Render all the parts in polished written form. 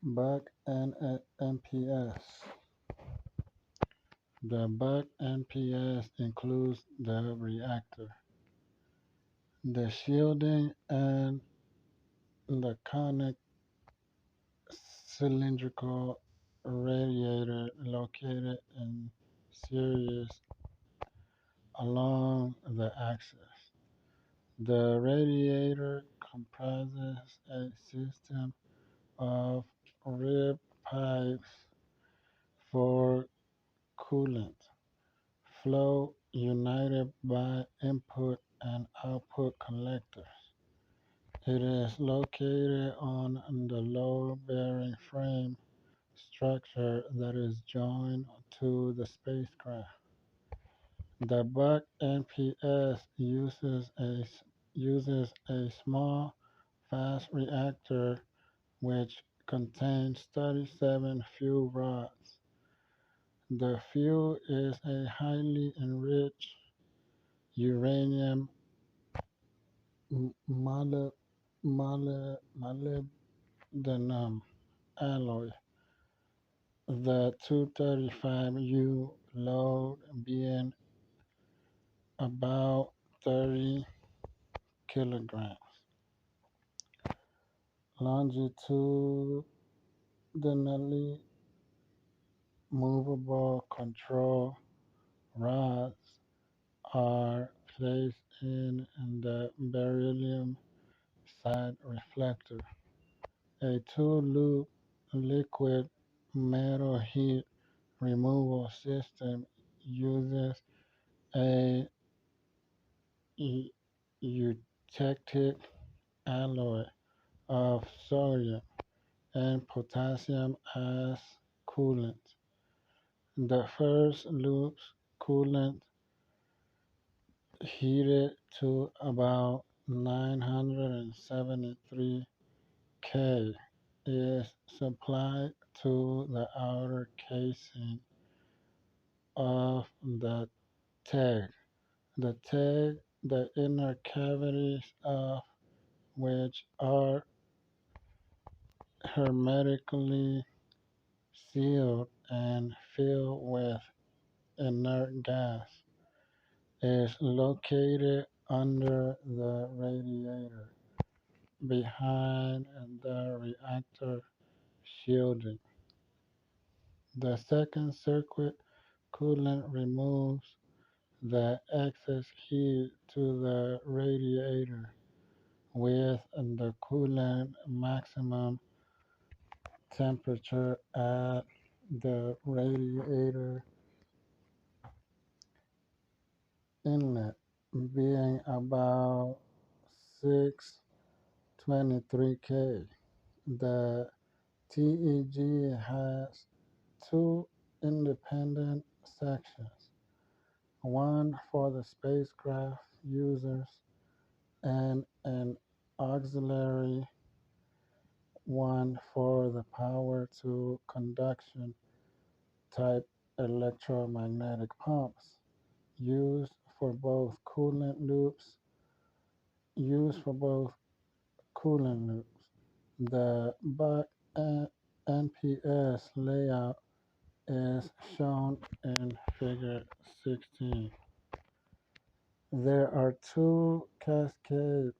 Buck NPS. The Buck NPS includes the reactor, the shielding, and the conic cylindrical radiator located in series along the axis. The radiator comprises a system of rib pipes for coolant flow united by input and output collectors. It is located on the load-bearing frame structure that is joined to the spacecraft. The Buck NPS uses a small, fast reactor which contains 37 fuel rods. The fuel is a highly enriched uranium molybdenum alloy, the 235U load being about 30 kilograms. Longitudinally movable control rods are placed in the beryllium side reflector. A two-loop liquid metal heat removal system uses a eutectic alloy of sodium and potassium as coolant. The first loop's coolant, heated to about 973 K, is supplied to the outer casing of the tag. The inner cavities of which are hermetically sealed and filled with inert gas, is located under the radiator behind the reactor shielding. The second circuit coolant removes the excess heat to the radiator with the coolant maximum temperature at the radiator inlet being about 623 K. The TEG has two independent sections, one for the spacecraft users and an auxiliary one for the power to conduction type electromagnetic pumps used for both coolant loops used for both coolant loops. The Buck NPS layout is shown in figure 16. There are two cascade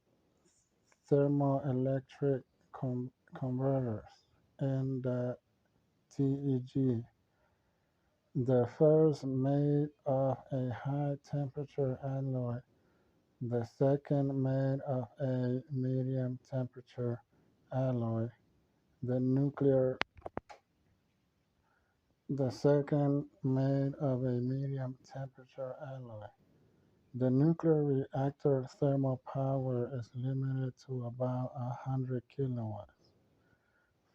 thermoelectric converters in the TEG. The first made of a high temperature alloy, the second made of a medium temperature alloy. The nuclear the second made of a medium temperature alloy. The nuclear reactor thermal power is limited to about 100 kilowatts,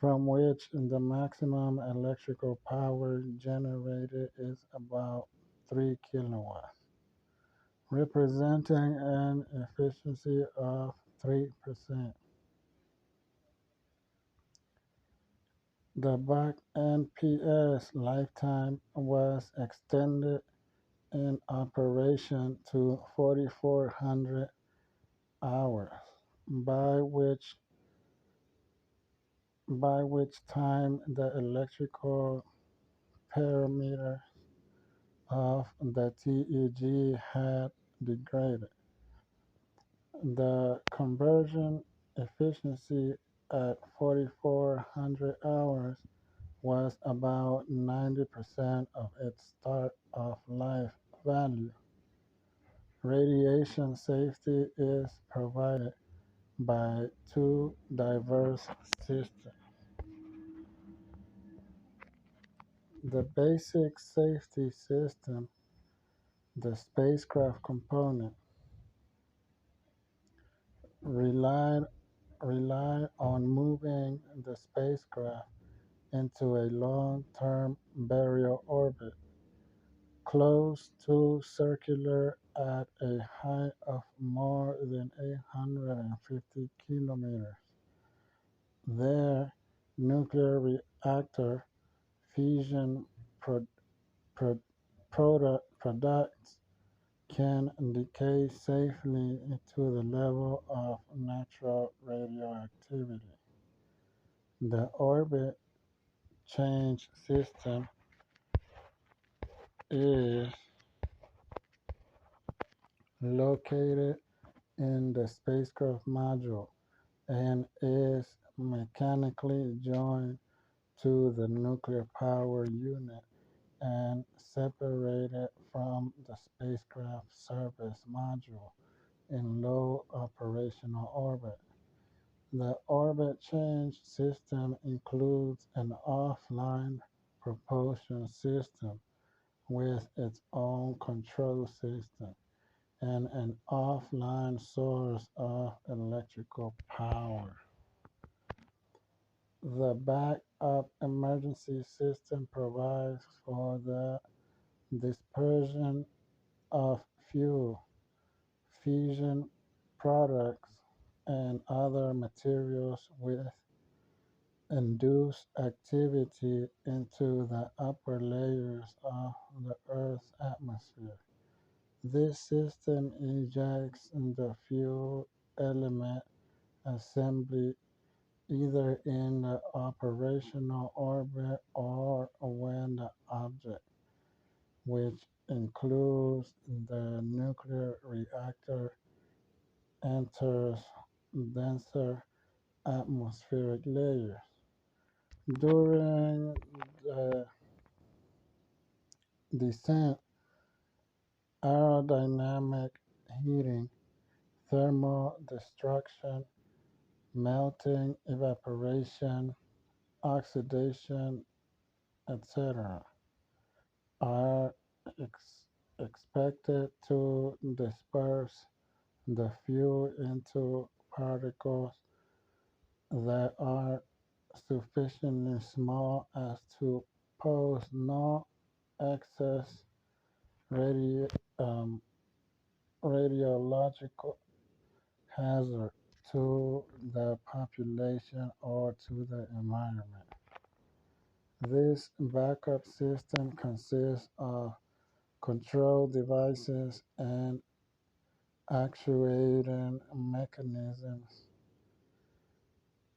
from which the maximum electrical power generated is about 3 kilowatts, representing an efficiency of 3%. The Buck NPS lifetime was extended in operation to 4,400 hours, by which by which time the electrical parameter of the TEG had degraded. The conversion efficiency at 4,400 hours was about 90% of its start of life value. Radiation safety is provided by two diverse systems. The basic safety system, the spacecraft component, relied, relied on moving the spacecraft into a long-term burial orbit close to circular at a height of more than 850 kilometers. Their nuclear reactor fission pro- pro- products can decay safely to the level of natural radioactivity. The orbit change system is located in the spacecraft module and is mechanically joined to the nuclear power unit and separated from the spacecraft service module in low operational orbit. The orbit change system includes an offline propulsion system with its own control system and an offline source of electrical power. The backup emergency system provides for the dispersion of fuel, fission products, and other materials with induced activity into the upper layers of the Earth's atmosphere. This system ejects the fuel element assembly either in the operational orbit or when the object, which includes the nuclear reactor, enters denser atmospheric layers. During the descent, aerodynamic heating, thermal destruction, melting, evaporation, oxidation, etc., are expected to disperse the fuel into particles that are sufficiently small as to pose no excess radi- um, radiological hazard to the population or to the environment. This backup system consists of control devices and actuating mechanisms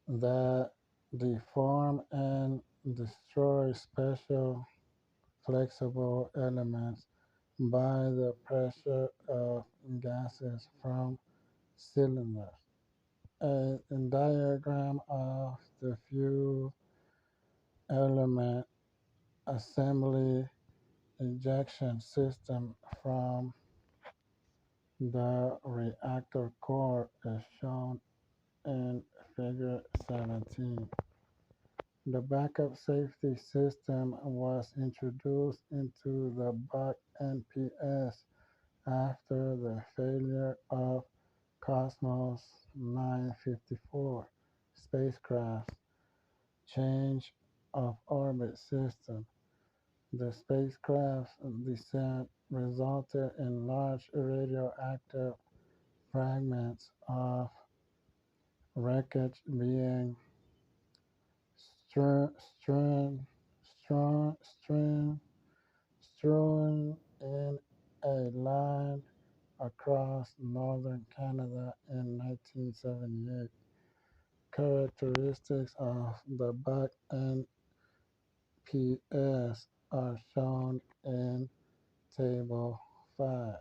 that deform and destroy special flexible elements by the pressure of gases from cylinders. A diagram of the fuel element assembly ejection system from the reactor core is shown in Figure 17. The backup safety system was introduced into the Buck NPS after the failure of Cosmos 954 spacecraft's change of orbit system. The spacecraft's descent resulted in large radioactive fragments of wreckage being strewn, strewn, strewn, strewn in a line across northern Canada in 1978. characteristics of the back-end PS are shown in Table 5.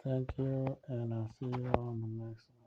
Thank you, and I'll see you on the next one.